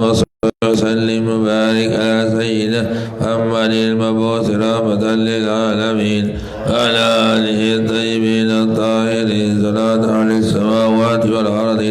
وسلم وبارك على سيدنا محمد المبعوث رحمة للعالمين وعلى آله الطيبين الطاهرين صلاة أهل السماوات والأرض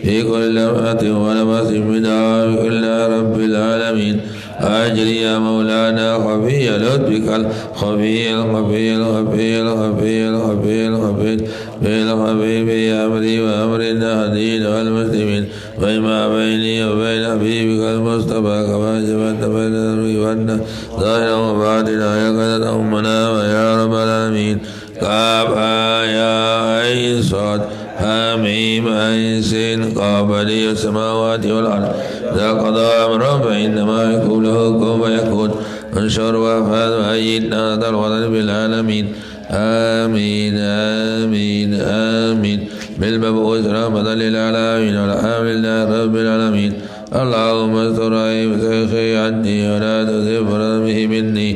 في كل لمحة ونفس منها بكل رب العالمين أجل يا مولانا خفي لطفك الخفي الخفي الخفي الخفي الخفي الخفي بالحبيب أمري وأمر النهدين والمسلمين وما بيني وبين حبيبك المصطفى كما جبت بين الأمر والنهر ظاهرا وباطنا يقظة أمنا ويا رب العالمين كافها يا عين صاد حميم عين سين قابلي السماوات والأرض إذا قضى أمرا فإنما يقول له كن فيكون انشر وافهد وأيدنا هذا الوطن بالعالمين آمين آمين آمين بالمبعوث رحمة للعالمين والحمد لله رب العالمين اللهم استر عيب شيخي عني ولا تزف رحمه مني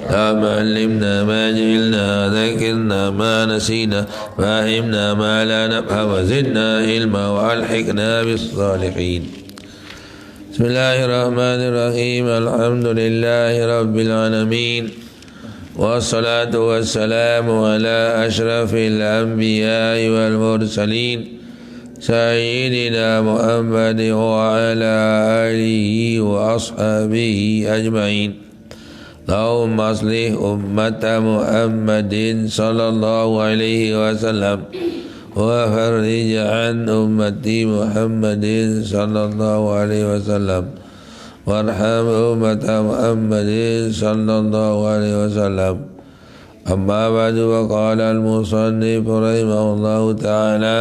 اللهم علمنا ما جهلنا ذكرنا ما نسينا فهمنا ما لا نفهم وزدنا علما وألحقنا بالصالحين. بسم الله الرحمن الرحيم. الحمد لله رب العالمين والصلاة والسلام على أشرف الأنبياء والمرسلين سيدنا محمد وعلى آله وأصحابه أجمعين. اللهم أصلح أمة محمد صلى الله عليه وسلم وفرج عن أمة محمد صلى الله عليه وسلم وارحم أمة محمد صلى الله عليه وسلم. أما بعد وقال المصنف رحمه الله تعالى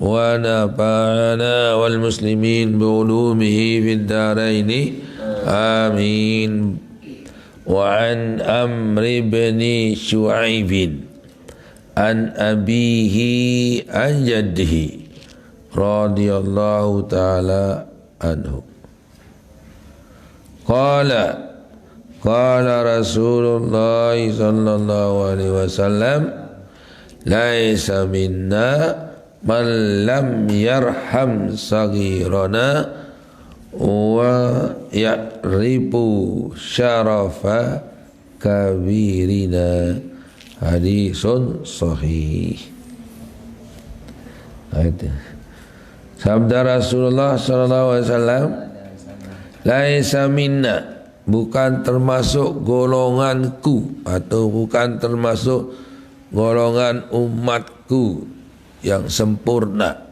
ونفعنا والمسلمين بعلومه في الدارين آمين. وعن عمرو بن شعيب عن أبيه عن جده رضي الله تعالى عنه قال رسول الله صلى الله عليه وسلم ليس منا من لم يرحم صغيرنا ويعرف شرف كبيرنا. Hadisun sahih. Sabda Rasulullah sallallahu alaihi wasallam, laisa minna, bukan termasuk golonganku atau bukan termasuk golongan umatku yang sempurna.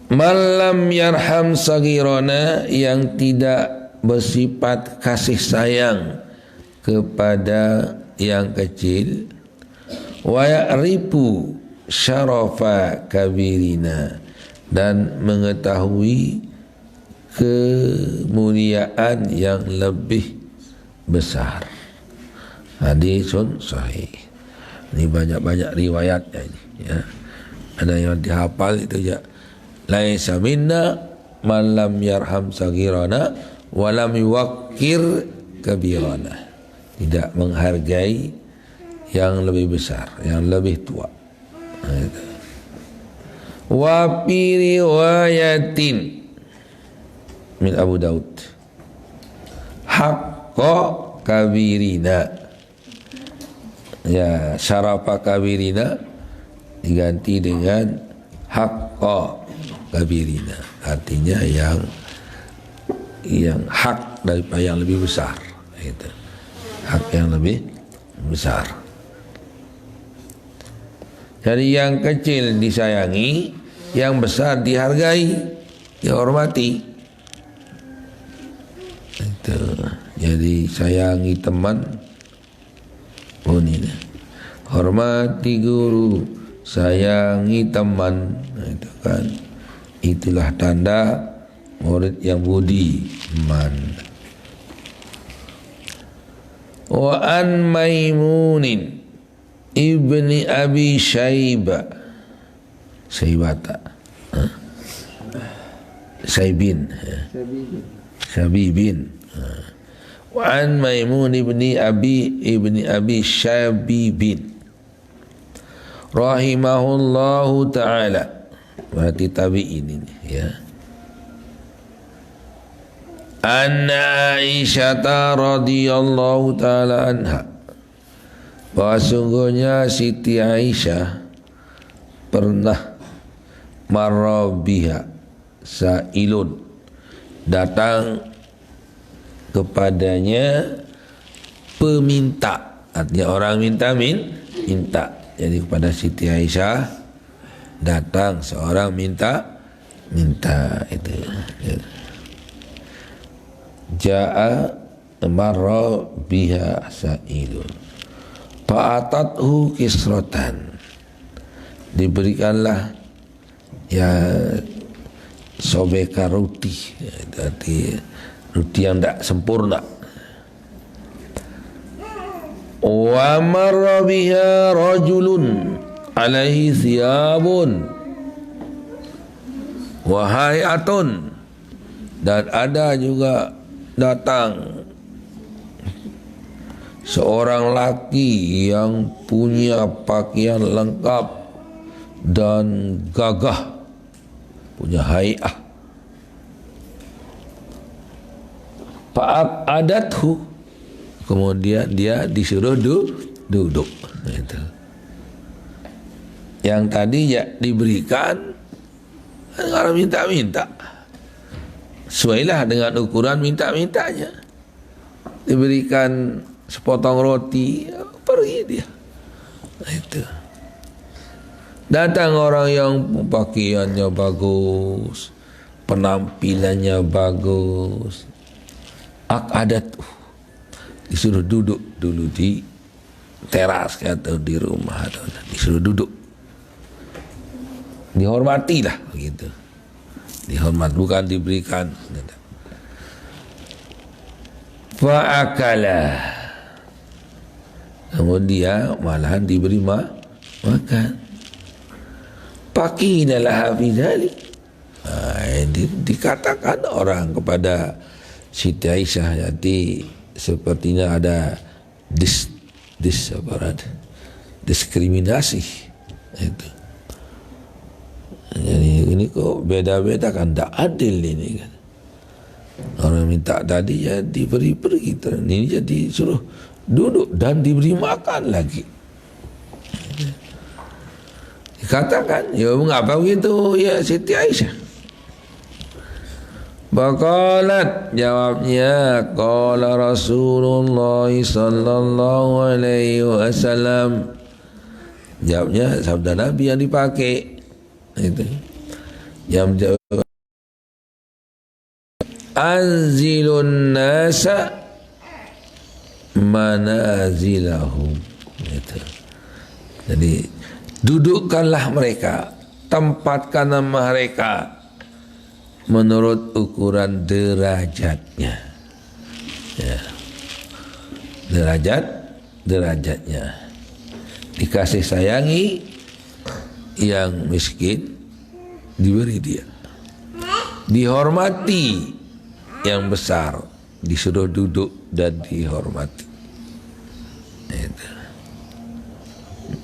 Malam yarham sagirona, yang tidak bersifat kasih sayang kepada yang kecil, wa ya'rifu syarafa kabirina, dan mengetahui kemuliaan yang lebih besar. Hadisun sahih. Ini banyak-banyak riwayatnya ini, ya. Ada yang dihafal itu ya. Laisa minna man lam yarham sagirana walam yuwakkir kabirana, tidak menghargai yang lebih besar, yang lebih tua. Wa fi riwayatin min Abu Daud haqqa kabirina, ya, syarafa kabirina diganti dengan haqqa kabirina, artinya yang hak daripada yang lebih besar, itu hak yang lebih besar. Jadi yang kecil disayangi, yang besar dihargai, dihormati. Itu. Jadi sayangi teman, ini hormati guru, sayangi teman, itu kan. Itulah tanda murid yang budiman. Wa an Maimunin ibni Abi Syaibah, Syaibata, Syabibin. Wa an Maimun ibni Abi Syabibin rahimahullahu ta'ala berarti tabi'in ini ya. Anna Aisyah radhiyallahu taala anha, bahwa sungguhnya Siti Aisyah pernah marabiha sa'ilun, datang kepadanya peminta, artinya orang minta. Jadi kepada Siti Aisyah datang seorang minta itu ya. Ja'a marra biha sa'ilun fa'atathu kisrotan, diberikanlah ya sobeka roti, arti roti yang tidak sempurna. Wa marra biha rajulun alaihi thiyabun wa hayatun, dan ada juga datang seorang laki yang punya pakaian lengkap dan gagah, punya hayah. Fa'adathu, kemudian dia disuruh duduk. Itu. Yang tadi ya diberikan, kalau minta-minta, sesuailah dengan ukuran minta-mintanya. Diberikan sepotong roti, pergi dia. Itu. Datang orang yang pakaiannya bagus, penampilannya bagus, adat, disuruh duduk dulu di teras atau di rumah, atau disuruh duduk, dihormatilah begitu, dihormat, bukan diberikan. Fa'akala, namun dia malahan diberi makan. Pakinalah hafidhalik, dikatakan orang kepada Siti Aisyah, jadi sepertinya ada diskriminasi itu. Jadi ini kok beda-beda kan, tak adil ini kan. Orang minta tadi ya diberi pergi, ini jadi suruh duduk dan diberi makan lagi. Dikatakan, ya mengapa begitu ya Siti Aisyah? Baqalat, jawabnya, qala Rasulullah sallallahu alaihi wasallam, jawabnya sabda Nabi yang dipakai itu. Yang jawab, anzilun nasa manazilahum, itu. Jadi dudukkanlah mereka, tempatkan mereka menurut ukuran derajatnya ya. Derajatnya. Dikasih sayangi yang miskin, diberi dia. Dihormati yang besar, disuruh duduk dan dihormati. Itu.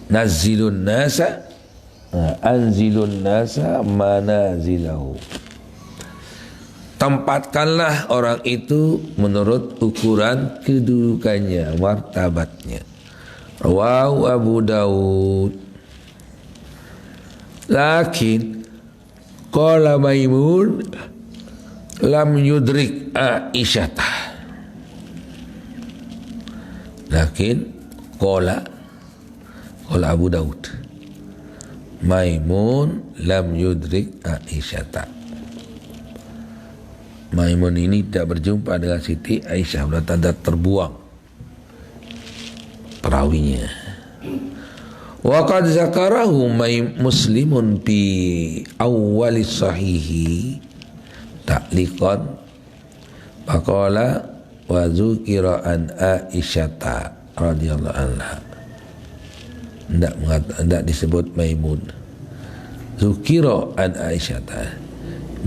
Nazilun nasa, anzilun nasa manazilahu. Tempatkanlah orang itu menurut ukuran kedudukannya, martabatnya. Rawahu Abu Dawud. Lakin qala Maimun lam yudrik Aisyah. Lakin qala Abu Dawud, Maimun lam yudrik Aisyah. Maimun ini tidak berjumpa dengan Siti Aisyah, bertanda terbuang perawinya. Wa qad zakarahu Muslimun fi awwali sahihi ta'liqan faqala wa dzukira an Aisyah radhiyallahu anha. Tidak disebut Maimun. Dzukira an Aisyah,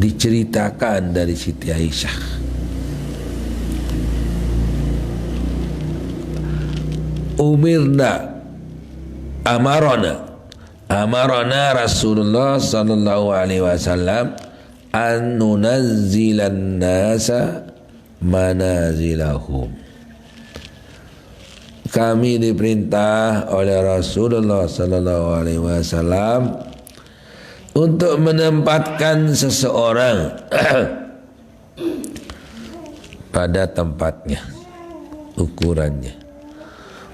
diceritakan dari Siti Aisyah. Umirna, amarona, amarana Rasulullah sallallahu alaihi wasallam an nunazzilan nasa manazilahum. Kami diperintah oleh Rasulullah sallallahu alaihi wasallam untuk menempatkan seseorang pada tempatnya, ukurannya.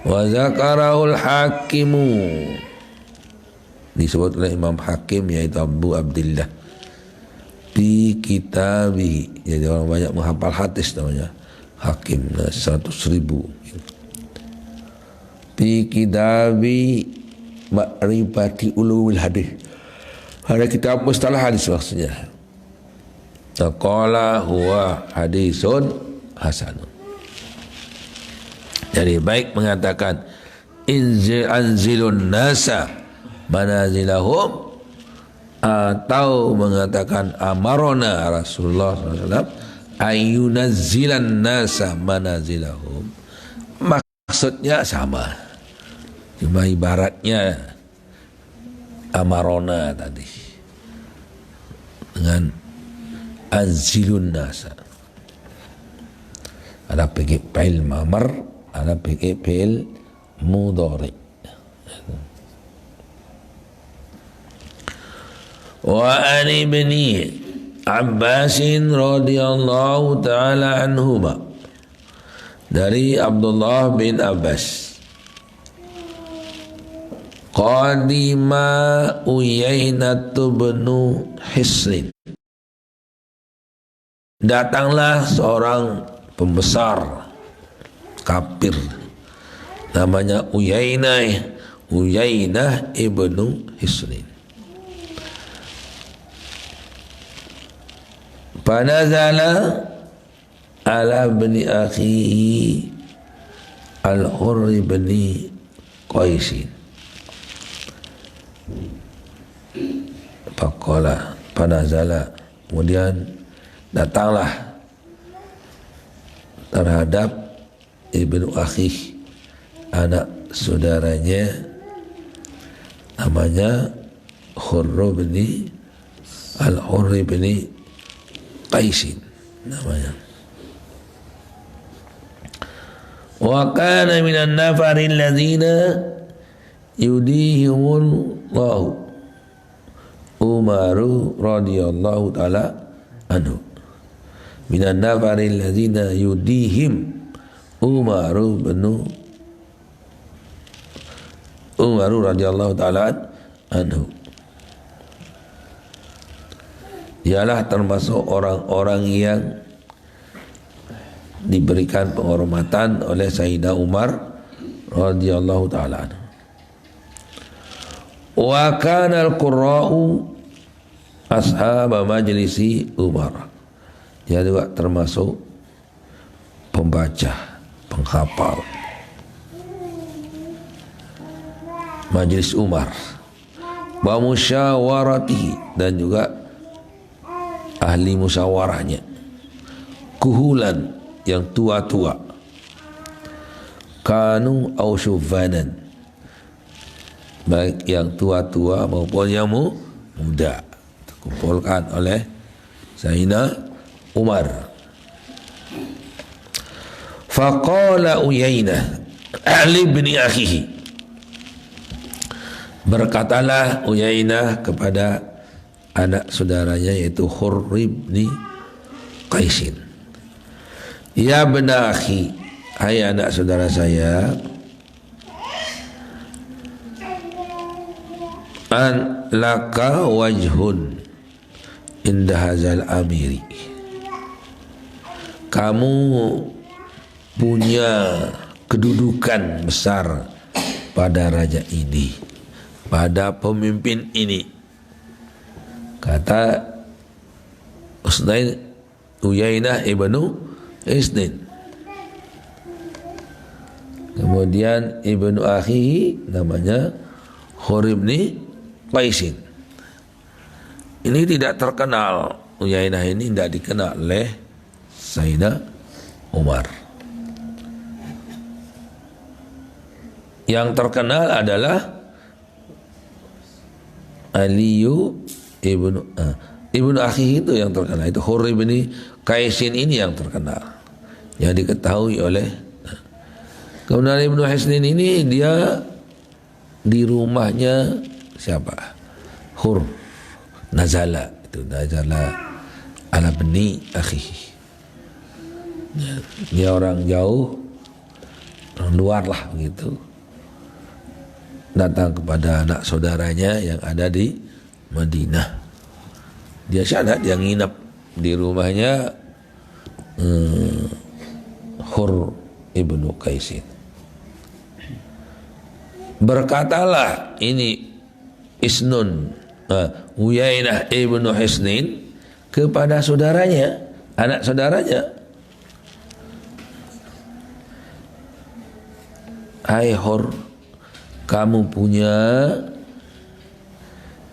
Wa zakarahul hakimu, disebut oleh Imam Hakim yaitu Abu Abdillah di kitabih. Jadi orang banyak menghafal hadis namanya Hakim, 100.000 di kitabih Ma'rifati Ulumul Hadis. Ada kitab mustalah hadis maksudnya. Qala huwa hadisun hasanun. Jadi baik mengatakan anzilun nasa manazilahum, atau mengatakan amarona Rasulullah SAW ayunazzilan nasa manazilahum, maksudnya sama, cuma ibaratnya amarona tadi dengan anzilun nasa. Ada pakai fi'il mamar, ada pakai fi'il mudhari. Wa an ibni Abbas radhiyallahu taala anhuma, dari Abdullah bin Abbas, qadima Uyainah bin Hisn, datanglah seorang pembesar kafir namanya Uyainah ibnu Hisn. Panazala ala bani akhihi al-Hurr bin Qais. Faqala panazala, kemudian datanglah terhadap ibnu akhih, anak saudaranya namanya Hurr bin al-Hurr bin Qais namanya. Wa kana minan nafaril ladzina yudihimullahu Umaru radhiyallahu taala anhu. Minan nafaril ladzina yudihim Umaru radhiyallahu taala anhu. Dialah termasuk orang-orang yang diberikan penghormatan oleh Sayyidina Umar radhiyallahu taala anhu. Wa kana al-qurra'u ashab majlisi Umar. Dia juga termasuk pembaca, penghafal majlis Umar. Wa musyawaratihi, dan juga ahli musyawarahnya. Kuhulan, yang tua-tua. Kanu au syufanan, baik yang tua-tua maupun yang muda, dikumpulkan oleh Sayyidina Umar. Faqala Uyainah ahli bin akhihi, berkatalah Uyainah kepada anak saudaranya yaitu Hurr bin Qais, ya bena akhi, hai anak saudara saya, an laka wajhun inda hazal amiri, kamu punya kedudukan besar pada raja ini, pada pemimpin ini. Kata Uyainah ibnu Hisn. Kemudian ibnu akhi namanya Hurr bin Qais. Ini tidak terkenal, Uyainah ini tidak dikenal oleh Sayyidina Umar. Yang terkenal adalah Aliyu ibnu Akhi itu yang terkenal. Itu Hur ibni Qaisin ini yang terkenal, yang diketahui oleh. Kemudian Ibnu Hisnin ini dia di rumahnya siapa? Hur nazala, itu nazala ala bani akhi. Dia orang jauh, orang luar lah begitu, datang kepada anak saudaranya yang ada di Madinah. Dia sana, dia nginap di rumahnya Hur ibnu Qaisin. Berkatalah ini Isnun Uyainah ibnu Hisnin kepada saudaranya, anak saudaranya, hai Hur, kamu punya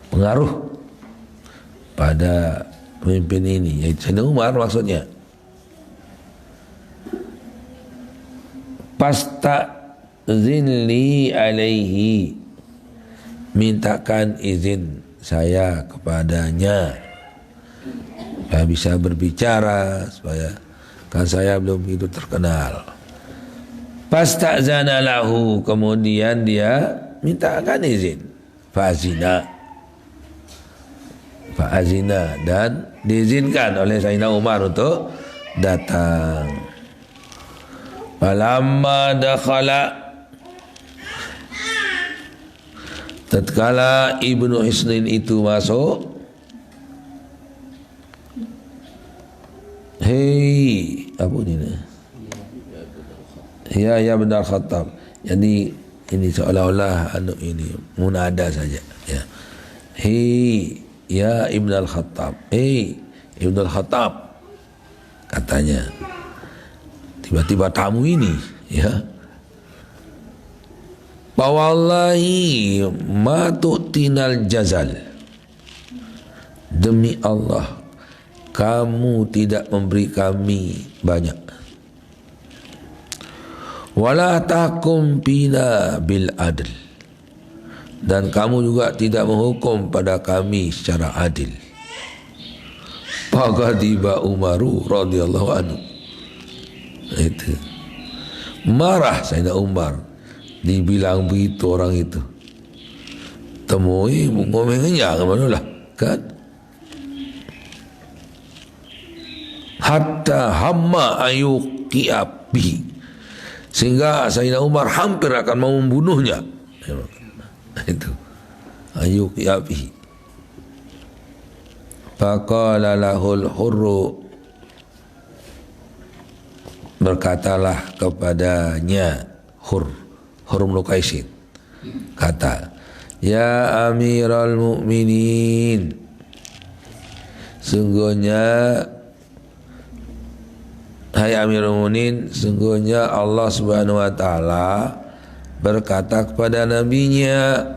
pengaruh pada pemimpin ini, yaitu Sayyidina Umar maksudnya. Fasta'zinli alaihi, mintakan izin saya kepadanya supaya bisa berbicara, supaya kan saya belum begitu terkenal. Fasta'zana lahu, kemudian dia mintakan izin. Fa'azina, dan diizinkan oleh Sayyidina Umar untuk datang. Falamma dakhala, tatkala Ibnu Hisnin itu masuk, hei, apa ini? Ya benar Khattab. Jadi ini seolah-olah ini munada saja. Ya. Hei, ya Ibn al-Khattab. Hei, Ibn al-Khattab, katanya. Tiba-tiba tamu ini, ya. Wallahi ma tu'tinal jazal. Demi Allah, kamu tidak memberi kami banyak. Wala takum bina bil adl, dan kamu juga tidak menghukum pada kami secara adil. Faqadiba Umaru radhiyallahu anhu. Itu marah Sayyidina Umar, dibilang begitu orang itu. Temui ngomongnya kemana lah kan? Hatta hamma ayuqiabi, sehingga Sayyidina Umar hampir akan mau membunuhnya. Itu ayuqiabi. Faqala lahul hurru, berkatalah kepadanya Hur bin Qaisin, kata, ya Amiral Mukminin, sungguhnya hai Amirul Mukminin, sungguhnya Allah Subhanahu wa taala berkata kepada nabinya,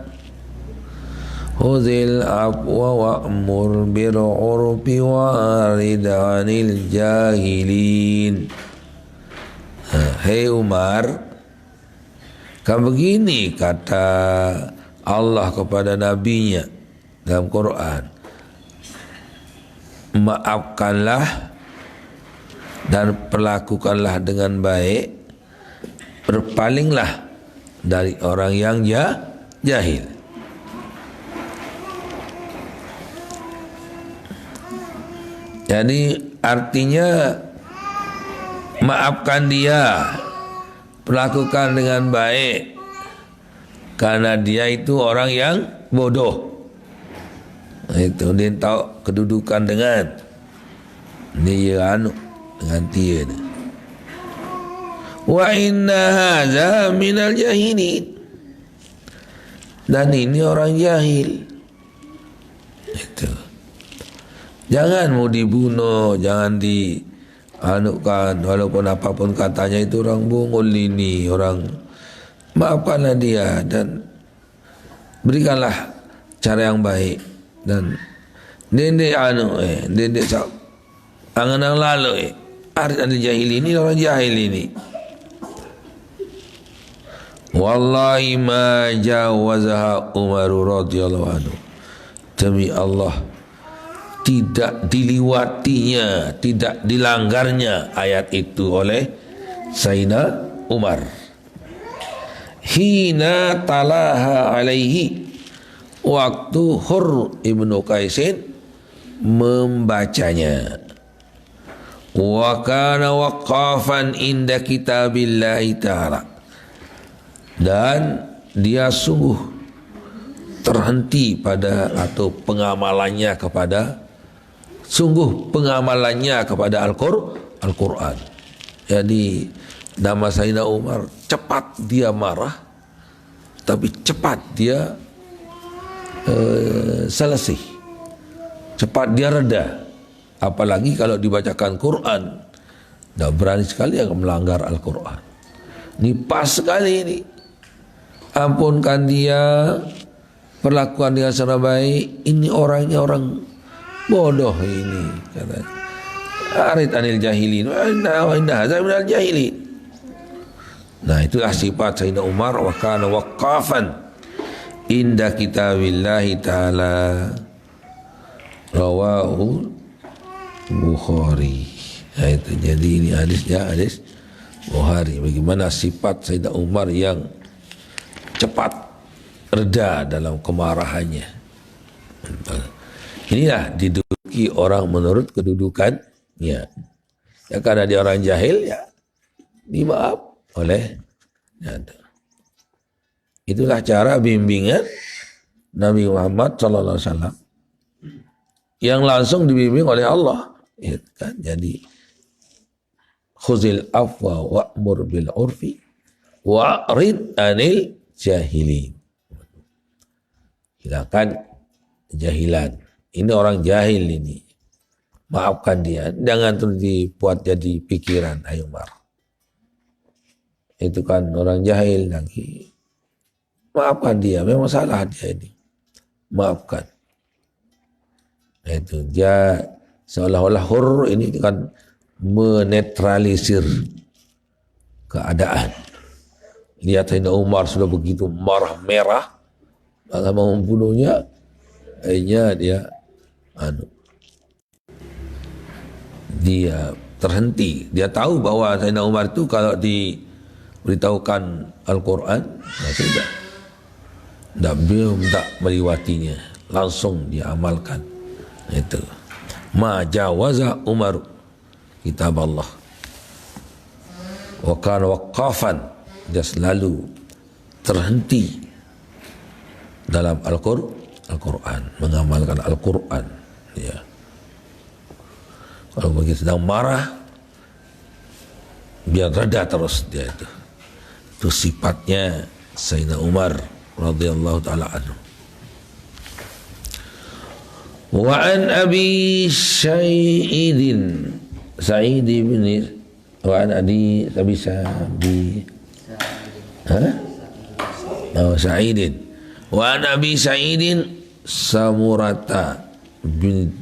Huzil afwa wa'mur bil urfi wa'rid 'anil jahilin. Hei Umar, kan begini kata Allah kepada nabinya dalam Quran, maafkanlah dan perlakukanlah dengan baik, berpalinglah dari orang yang jahil. Jadi artinya maafkan dia, perlakukan dengan baik, karena dia itu orang yang bodoh. Itu dia tahu kedudukan dengan dia dengan dia. Wa inna hadza minal jahilin, dan ini orang jahil. Itu. Jangan mau dibunuh, jangan dianukan, walaupun apapun katanya itu orang bungul ini, orang, maafkanlah dia dan berikanlah cara yang baik. Dan dendek dendek angan lalu ada jahil ini, orang jahil ini. Wallahi ma jawazaha Umar radhiyallahu anhu, demi Allah tidak diliwatinya, tidak dilanggarnya ayat itu oleh Sayyidina Umar. Hina talaha alaihi, waktu Hurr ibnu Qaisin membacanya. Wa kana waqafan inda kitabillahi ta'ala, dan dia sungguh terhenti pada atau pengamalannya kepada Al-Quran. Jadi nama Sayyidina Umar, cepat dia marah tapi cepat dia selesai, cepat dia reda. Apalagi kalau dibacakan Quran, dah berani sekali yang melanggar Al-Quran. Ini pas sekali ini. Ampunkan dia, perlakuan dia secara baik. Ini orangnya orang bodoh ini, katanya. Arid anil jahilin wa inna hadza minal jahilin. Nah, itulah sifat Sayyidina Umar, wa kana waqafan inda kitabillahi ta'ala, rawahu Bukhari. Nah, itu jadi ini hadisnya hadis Bukhari. Bagaimana sifat Sayyidina Umar yang cepat reda dalam kemarahannya. Inilah diduduki orang menurut kedudukannya. Ya, karena dia orang jahil, ya dimaaf oleh ya. Itulah cara bimbingan Nabi Muhammad SAW yang langsung dibimbing oleh Allah. Ya, kan? Jadi khuzil afwa wa'mur bil urfi wa'rid anil jahilin. Hilangkan jahilan. Ini orang jahil ini. Maafkan dia. Jangan terus dibuat jadi pikiran. Ayo Umar. Itu kan orang jahil lagi. Maafkan dia. Memang salah dia ini. Maafkan. Itu dia seolah-olah Hurr ini kan menetralisir keadaan. Lihat Sayyidina Umar sudah begitu marah merah, maka mau membunuhnya, akhirnya dia terhenti. Dia tahu bahwa Sayyidina Umar itu kalau diberitahukan Al-Quran, ya sudah, tidak melewatinya, langsung dia amalkan. Itu ma jawaza Umar kitab Allah wa kana waqafan, dia selalu terhenti dalam Al-Quran, mengamalkan Al-Quran. Ya. Kalau begitu sedang marah, biar reda terus dia itu. Itu sifatnya Sayyidina Umar radhiyallahu taala anhu. Wa an Abi Sa'id bin wa an Abi Sa'id wa an Abi Sa'id Samurata bin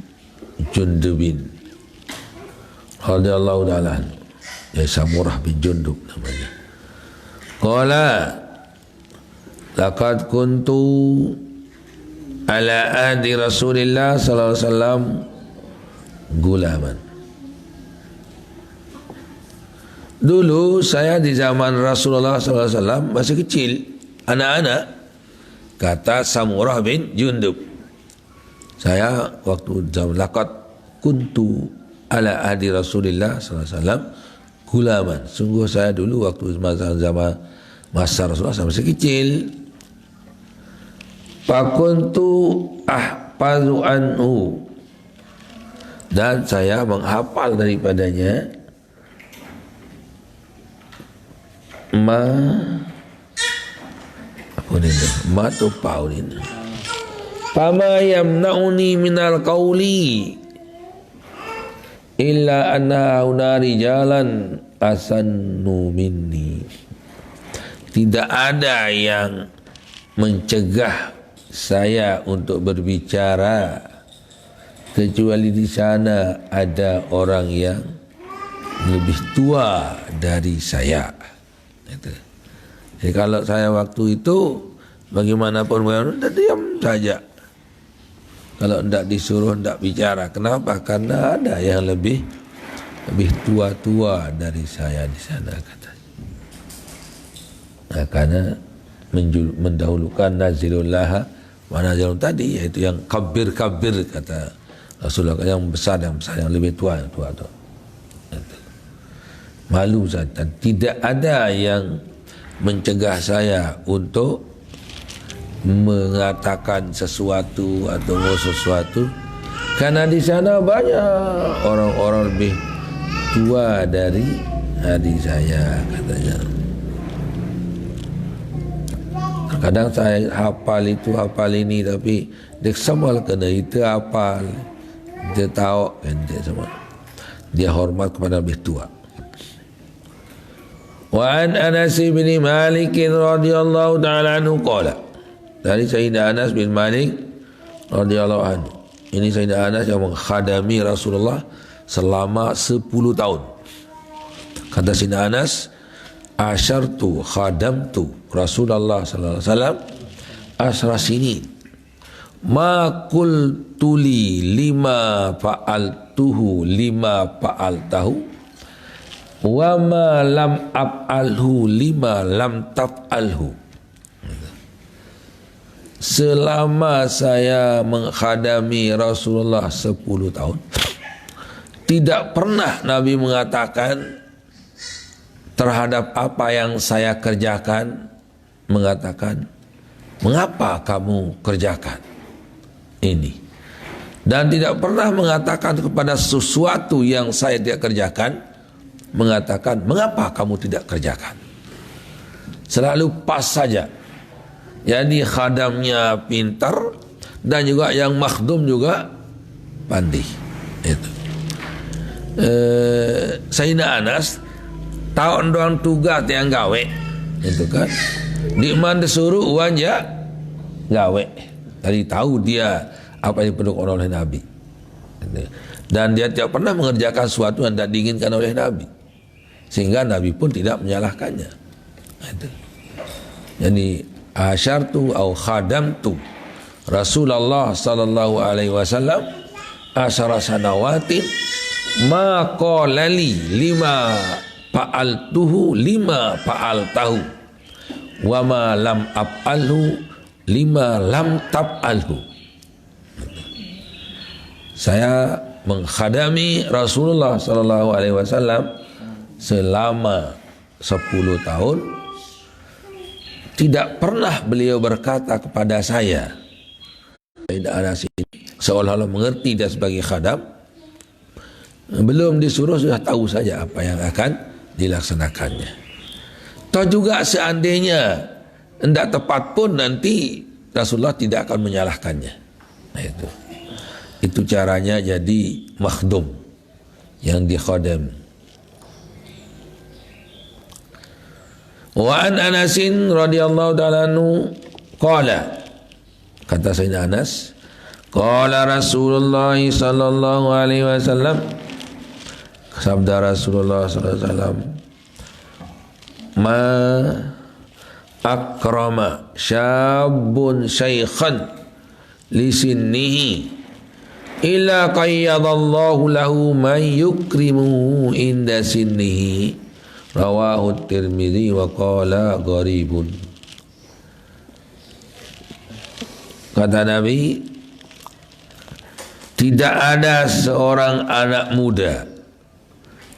Jundubin radhiyallahu ta'ala anhu. Ya, Samurah bin Jundub namanya. Qala laqad kuntu ala ahdi Rasulillah sallallahu alaihi wasallam gulaman. Dulu saya di zaman Rasulullah sallallahu alaihi wasallam masih kecil, anak-anak. Kata Samurah bin Jundub, saya waktu zaman laqad kuntu ala ahdi Rasulillah sallallahu alaihi wasallam gulaman. Sungguh saya dulu waktu masa Rasulullah saya masih kecil. Fakuntu ahfazu anhu, dan saya menghafal daripadanya ma tu paulin fama yamna'uni minal qawli illa anna unari jalan asannu minni. Tidak ada yang mencegah saya untuk berbicara kecuali di sana ada orang yang lebih tua dari saya. Itu. Jadi kalau saya waktu itu bagaimanapun udah diam saja. Kalau tidak disuruh tidak bicara. Kenapa? Karena ada yang lebih tua-tua dari saya di sana, katanya. Nah, karena mendahulukan nazilullah wa nazilun tadi, yaitu yang kabir kata Rasulullah, yang besar yang lebih tua tu. Malu saya, dan tidak ada yang mencegah saya untuk mengatakan sesuatu atau sesuatu, karena di sana banyak orang-orang lebih tua dari saya, katanya. Kadang saya hafal itu, hafal ini, tapi dia semua kena itu hafal, dia tahu kan, dia semua. Dia hormat kepada lebih tua. Wa an Anas bin Malik radhiyallahu ta'ala anhu qala, dari Sayyidina Anas bin Malik radhiyallahu anhu. Ini Sayyidina Anas yang menghadami Rasulullah selama 10 tahun. Kata Sayyidina Anas, asyartu khadamtu Rasulullah sallallahu alaihi wasallam asra sinin ma qultu li lima fa'altuhu lima fa'altahu wa ma lam af'alhu lima lam taf'alhu. Selama saya menghadami Rasulullah 10 tahun, tidak pernah Nabi mengatakan terhadap apa yang saya kerjakan, mengatakan, mengapa kamu kerjakan ini? Dan tidak pernah mengatakan kepada sesuatu yang saya tidak kerjakan, mengatakan, mengapa kamu tidak kerjakan? Selalu pas saja. Jadi khadamnya pintar, dan juga yang makhdum juga pandai. Itu. Sayyidina Anas tahun doang tugas yang gawe, itu kan. Di mana disuruh uang ya gawe. Tadi tahu dia apa yang diperlukan oleh Nabi. Dan dia tidak pernah mengerjakan sesuatu yang tidak diinginkan oleh Nabi, sehingga Nabi pun tidak menyalahkannya. Itu. Jadi asyartu au khadamtu Rasulullah sallallahu alaihi wasallam asyara sanawatin ma qala li lima fa'altuhu lima fa'altahu wa ma lam af'alhu lima lam taf'alhu. Saya menghadami Rasulullah sallallahu alaihi wasallam selama 10 tahun. Tidak pernah beliau berkata kepada saya, seolah-olah mengerti dia sebagai khadam, belum disuruh sudah tahu saja apa yang akan dilaksanakannya. Toh juga seandainya tidak tepat pun nanti Rasulullah tidak akan menyalahkannya. Nah itu caranya jadi makhdum yang dikhadam. Wa an Anasin radhiyallahu ta'ala anhu qala, kata Sayyidina Anas, qala Rasulullah sallallahu alaihi wasallam, sabda Rasulullah sallallahu alaihi wasallam, ma akrama syabun syaikhan li sinnihi illa qayyadallahu lahu man yukrimuhu inda sinnihi. Rawahu Tirmidzi wa qala gharibun. Kata Nabi, tidak ada seorang anak muda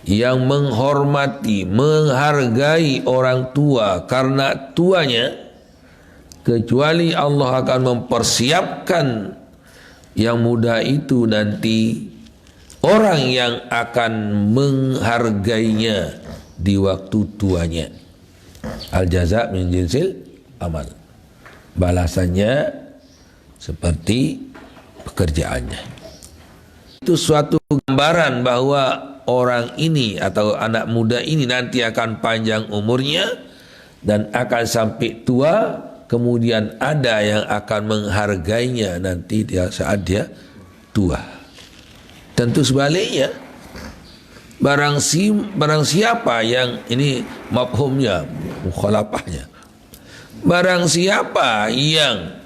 yang menghormati, menghargai orang tua karena tuanya, kecuali Allah akan mempersiapkan yang muda itu nanti orang yang akan menghargainya di waktu tuanya. Al-jaza' min jinsil amal. Balasannya seperti pekerjaannya. Itu suatu gambaran bahwa orang ini atau anak muda ini nanti akan panjang umurnya dan akan sampai tua, kemudian ada yang akan menghargainya nanti saat dia tua. Tentu sebaliknya, barang siapa yang ini mafhumnya, mukhalafahnya, barang siapa yang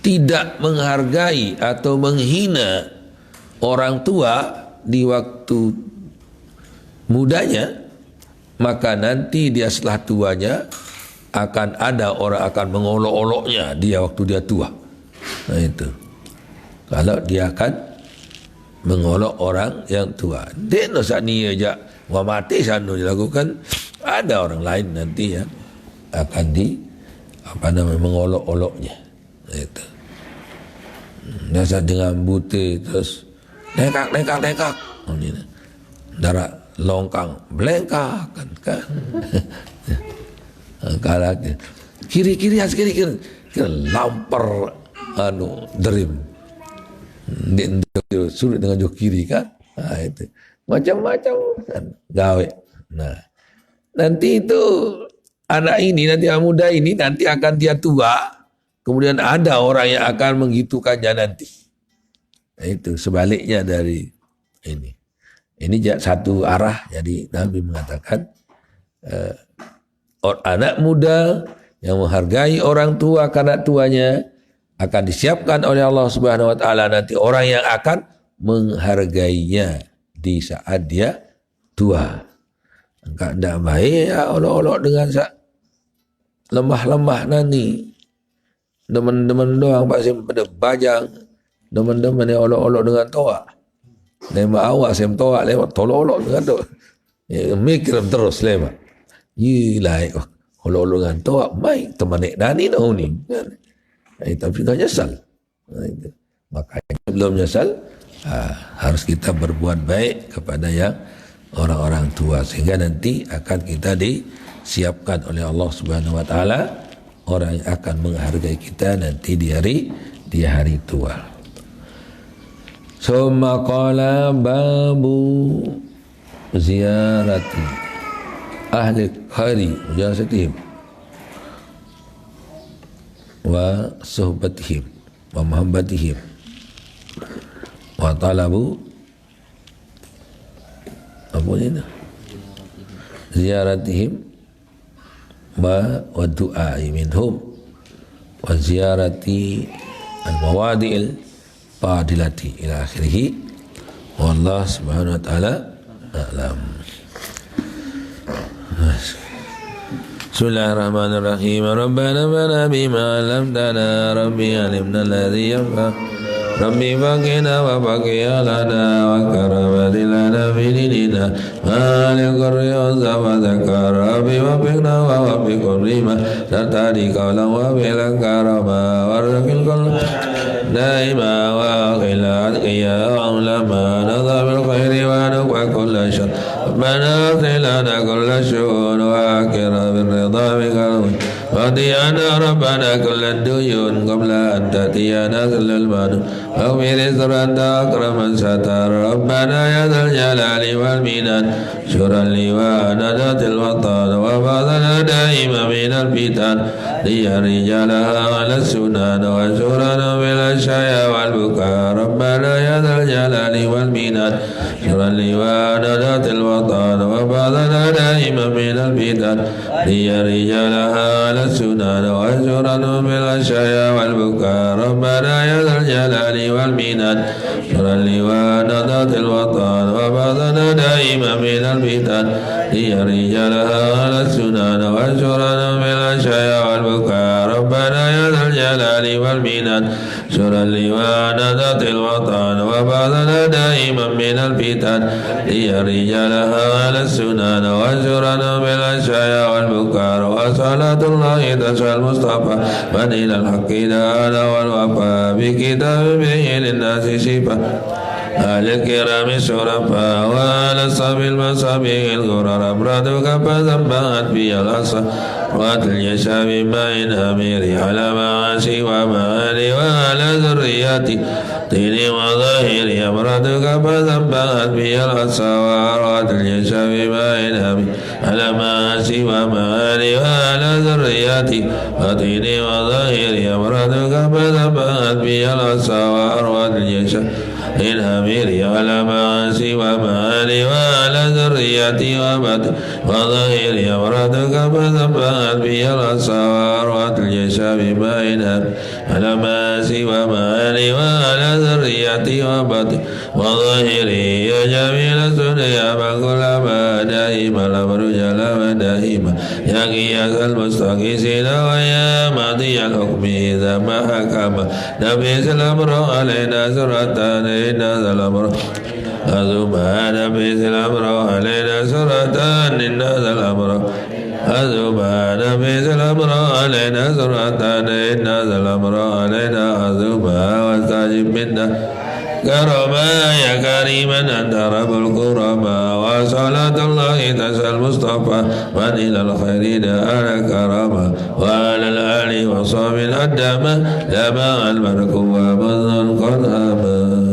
tidak menghargai atau menghina orang tua di waktu mudanya, maka nanti dia setelah tuanya akan ada orang akan mengolok-oloknya dia waktu dia tua. Nah itu. Kalau dia akan mengolok orang yang tua. Dia no saat ni aja wah mati sanu dilakukan, ada orang lain nanti yang akan mengolok-oloknya. Nah itu. Biasa dengan butir terus nekak. Oh, ini. Darah longkang belengkak kan. Kalau kiri lampar dream sulit dengan jok kiri kan. Nah, itu macam-macam kan gawe. Nah nanti itu anak ini nanti anak muda ini nanti akan dia tua, kemudian ada orang yang akan menggitukannya nanti. Nah, itu sebaliknya dari ini. Ini satu arah. Jadi Nabi mengatakan anak muda yang menghargai orang tua karena tuanya akan disiapkan oleh Allah Subhanahu wa taala nanti orang yang akan menghargainya di saat dia tua. Enggak ada baik ya olok-olok dengan lemah-lemah nanti. Demen-demen doang pasti pada bajang. Demen-demen yang olok-olok dengan toa. Lema awak sem toa lewat tolok-olok dengan toa. Ya, mikir terus lema. Yilai olok-olok dengan toa mai teman nek dani dah ni. Tapi dah nyesal. Makanya belum nyesal harus kita berbuat baik kepada yang orang-orang tua sehingga nanti akan kita disiapkan oleh Allah Subhanahu wa taala orang yang akan menghargai kita nanti di hari tua. Summa qala babu ziyarati ahli khairi mujasatihim wa suhbatihim wa mahabbatihim wa talabu apa ini ziyaratihim wa du'ai minhum wa ziyarati al-mawadi'il fadilati ila akhirih wallahu subhanahu wa ta'ala a'lam. Bismillahirrahmanirrahim. Rabbana bana bima 'allamtana rabbi 'allimna alladhi yanfa rabbi faqina wa faqiya lana wa karamati lana fi dinina malikur riyadza wa zakar rabbi wa fiqna wa wafiqur rima sartadi qawlan wa bilan karama warqil qul daima wa qilat ya ulama nadhabil khairi wa nuqa kulla syar rabbana atilana kulla syun wa akira birridha bikal wadiyana rabbana kulla duyun qabla an tatiyana kullal manu أغفر إسرا أكرما ستر ربنا يا ذا الجلال والمنان شرا لوانا ذات الوطن وفضلنا دائما من الفتن لي رجالها على السنان وشرنا بالأشياء والبكاء ربنا يا ذا الجلال والمنان شرا لوانا ذات الوطن وفضلنا دائما من الفتن لي رجالها على السنان وشرنا بالأشياء والبكاء ربنا يا ذا الجلال والمنان شرا لوانا ذات الوطن وبعضنا دائما من الفتن هي رجالها على السنان وشرنا بالأشياء والبكاء ربنا يا ذا الجلال والمنان شرا لوانا ذات الوطن وبعضنا دائما من الفتن هي رجالها على السنان وشرنا بالأشياء والبكاء وصلاة الله تشفى المصطفى من إلى الحق دعانا والوفاء بكتاب به للناس شفاء أهل الكرام الشرفاء وعلى الصحب المصابيح الغرر أبردك فذبحت في الأصل وأتل يشاء بماء أمير على معاشي ومآلي وعلى ذرياتي طيني وظاهري أبردك فذبحت في الأصل وأتل يشاء بماء أمير على معاشي ومآلي وعلى ذرياتي وطيني وظاهري أبردك فذبحت في الأصل وأتل يشاء الأمير على معاصي ومعالي وعلى ذريتي وبد وظهير أمرتك فثبت بي الأسرار وأتلجس ببينها على معاصي ومعالي وعلى ذريتي وبد وظهيري يا جميل الدنيا فكلما دائما الأمر جل دائما يا قياس المستقيسين ويا ماضي الحكم إذا ما حكم نفيس الأمر علينا سرطان إن هذا الأمر أذوبا نفيس الأمر علينا سرطان إن هذا الأمر أذوبا نفيس الأمر علينا سرطان إن هذا الأمر علينا أذوبا واستجب منا كرما يا كريما أنت رب الكرما وصلاة الله تسأل المصطفى من إلى الخير دعانا كرما وعلى الآل وصحبه الأدامة لما الملك ومن قد أما